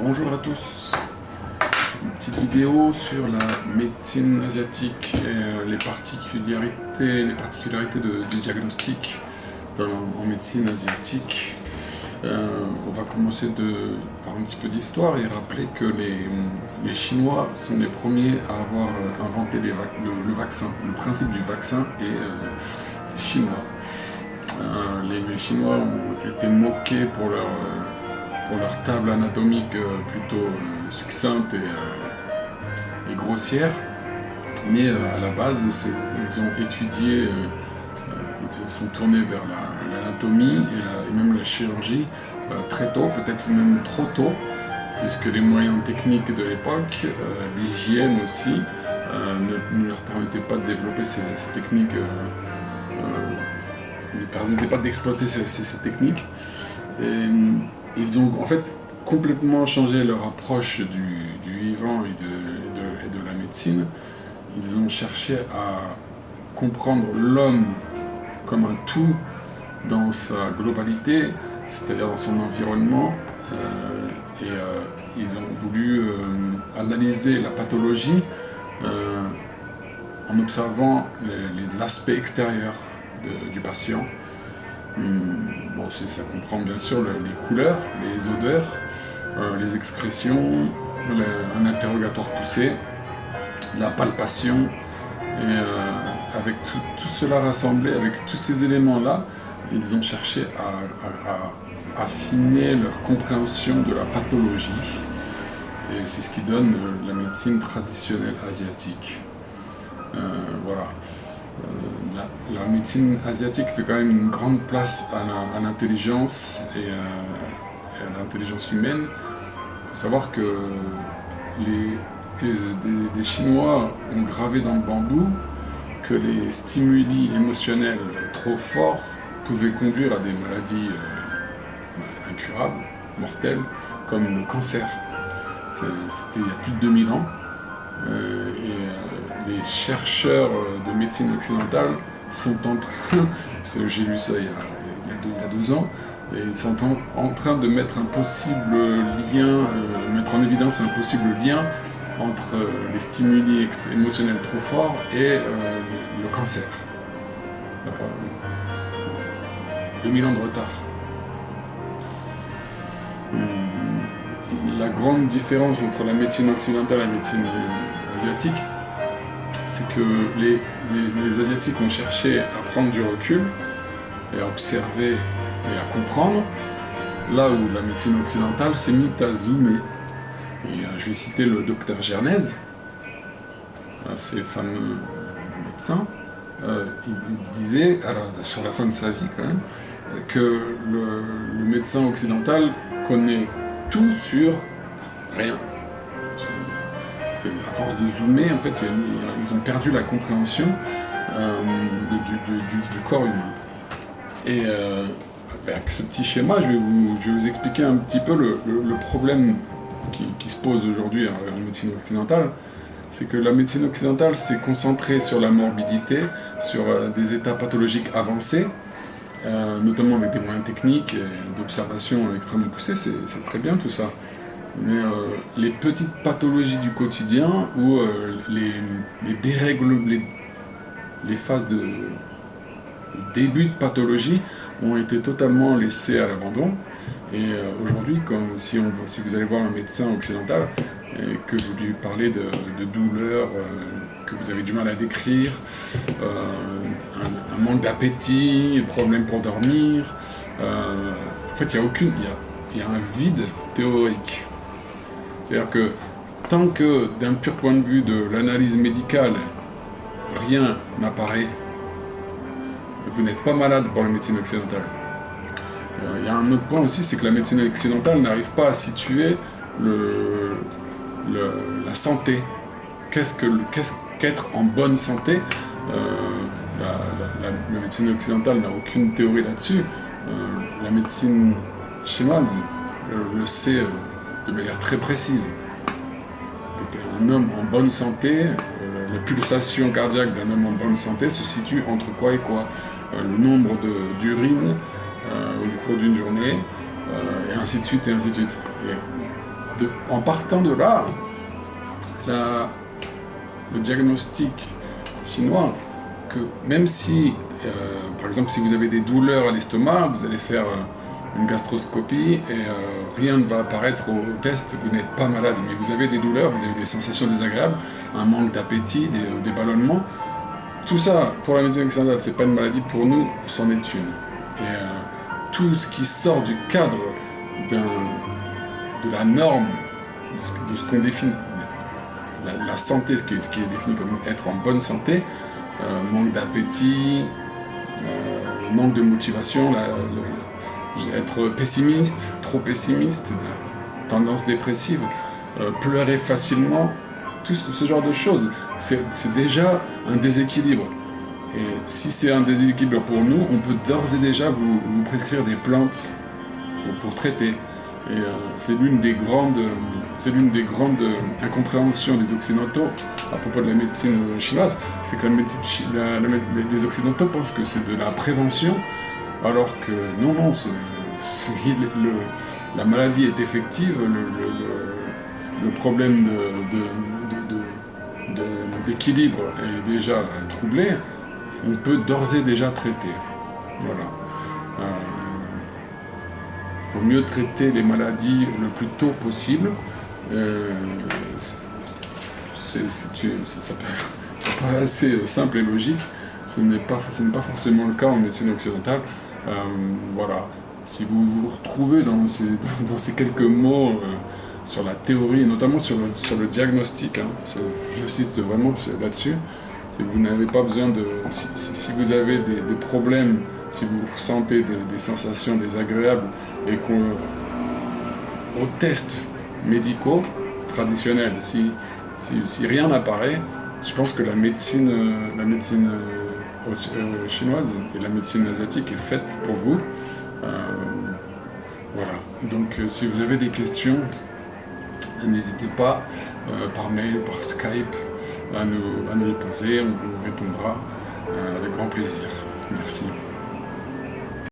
Bonjour à tous, une petite vidéo sur la médecine asiatique et les particularités de diagnostic en médecine asiatique. On va commencer par un petit peu d'histoire et rappeler que les Chinois sont les premiers à avoir inventé le vaccin. Le principe du vaccin c'est chinois. Les Chinois ont été moqués pour leur table anatomique plutôt succincte et grossière, mais à la base ils ont étudié, ils se sont tournés vers l'anatomie et même la chirurgie très tôt, peut-être même trop tôt, puisque les moyens techniques de l'époque, l'hygiène aussi, ne leur permettaient pas de développer ces techniques, ne permettaient pas d'exploiter ces techniques. Et ils ont en fait complètement changé leur approche du vivant et de la médecine. Ils ont cherché à comprendre l'homme comme un tout dans sa globalité, c'est-à-dire dans son environnement, ils ont voulu analyser la pathologie en observant l'aspect extérieur du patient. Bon, ça comprend bien sûr les couleurs, les odeurs, les excrétions, un interrogatoire poussé, la palpation, et avec tout cela rassemblé, avec tous ces éléments-là, ils ont cherché à affiner leur compréhension de la pathologie, et c'est ce qui donne la médecine traditionnelle asiatique. Voilà. La médecine asiatique fait quand même une grande place à l'intelligence et à l'intelligence humaine. Il faut savoir que les Chinois ont gravé dans le bambou que les stimuli émotionnels trop forts pouvaient conduire à des maladies incurables, mortelles, comme le cancer. C'était il y a plus de 2000 ans. Les chercheurs de médecine occidentale sont en train, j'ai lu ça il y a 2 ans, et ils sont en train de mettre mettre en évidence un possible lien entre les stimuli émotionnels trop forts et le cancer. 2000 ans de retard. La grande différence entre la médecine occidentale et la médecine asiatique, c'est que les Asiatiques ont cherché à prendre du recul et à observer et à comprendre, là où la médecine occidentale s'est mise à zoomer. Et je vais citer le docteur Gernez, ces fameux médecins. Il disait, alors, sur la fin de sa vie quand même, que le médecin occidental connaît tout sur rien. À force de zoomer, en fait, ils ont perdu la compréhension du corps humain. Et avec ce petit schéma, je vais vous expliquer un petit peu le problème qui se pose aujourd'hui en médecine occidentale. C'est que la médecine occidentale s'est concentrée sur la morbidité, sur des états pathologiques avancés, notamment avec des moyens techniques et d'observation extrêmement poussés. C'est très bien tout ça. Mais les petites pathologies du quotidien ou les dérèglements, les phases de début de pathologie ont été totalement laissées à l'abandon. Et aujourd'hui, si vous allez voir un médecin occidental et que vous lui parlez de douleurs que vous avez du mal à décrire, un manque d'appétit, problème pour dormir, en fait il y a un vide théorique. C'est-à-dire que tant que d'un pur point de vue de l'analyse médicale, rien n'apparaît, vous n'êtes pas malade pour la médecine occidentale. Il y a un autre point aussi, c'est que la médecine occidentale n'arrive pas à situer la santé. Qu'être en bonne santé? La médecine occidentale n'a aucune théorie là-dessus. La médecine chinoise le sait de manière très précise. Donc, un homme en bonne santé, la pulsation cardiaque d'un homme en bonne santé se situe entre quoi et quoi? Le nombre d'urines au cours d'une journée, et ainsi de suite, et ainsi de suite. Et En partant de là, le diagnostic chinois, que même si, par exemple, si vous avez des douleurs à l'estomac, vous allez faire une gastroscopie et rien ne va apparaître au test, vous n'êtes pas malade, mais vous avez des douleurs, vous avez des sensations désagréables, un manque d'appétit, des ballonnements. Tout ça, pour la médecine occidentale, c'est pas une maladie, pour nous, c'en est une. Et tout ce qui sort du cadre de la norme, de ce qu'on définit, la santé, ce qui est défini comme être en bonne santé, manque d'appétit, manque de motivation, être pessimiste, trop pessimiste, tendance dépressive, pleurer facilement, tout ce genre de choses, c'est déjà un déséquilibre. Et si c'est un déséquilibre pour nous, on peut d'ores et déjà vous prescrire des plantes pour traiter. Et c'est l'une des grandes incompréhensions des Occidentaux à propos de la médecine chinoise, c'est que les Occidentaux pensent que c'est de la prévention, alors que non, la maladie est effective, le problème d'équilibre est déjà troublé, on peut d'ores et déjà traiter. Voilà. Vaut mieux traiter les maladies le plus tôt possible. Ça paraît assez simple et logique. Ce n'est pas forcément le cas en médecine occidentale. Voilà. Si vous vous retrouvez dans ces quelques mots sur la théorie, notamment sur le diagnostic, hein, j'insiste vraiment là-dessus, c'est que vous n'avez pas besoin de... Si vous avez des problèmes, si vous ressentez des sensations désagréables et qu'au test médicaux traditionnels, si rien n'apparaît, je pense que la médecine chinoise et la médecine asiatique est faite pour vous. Voilà. Donc si vous avez des questions, n'hésitez pas par mail ou par Skype à nous les poser, on vous répondra avec grand plaisir. Merci.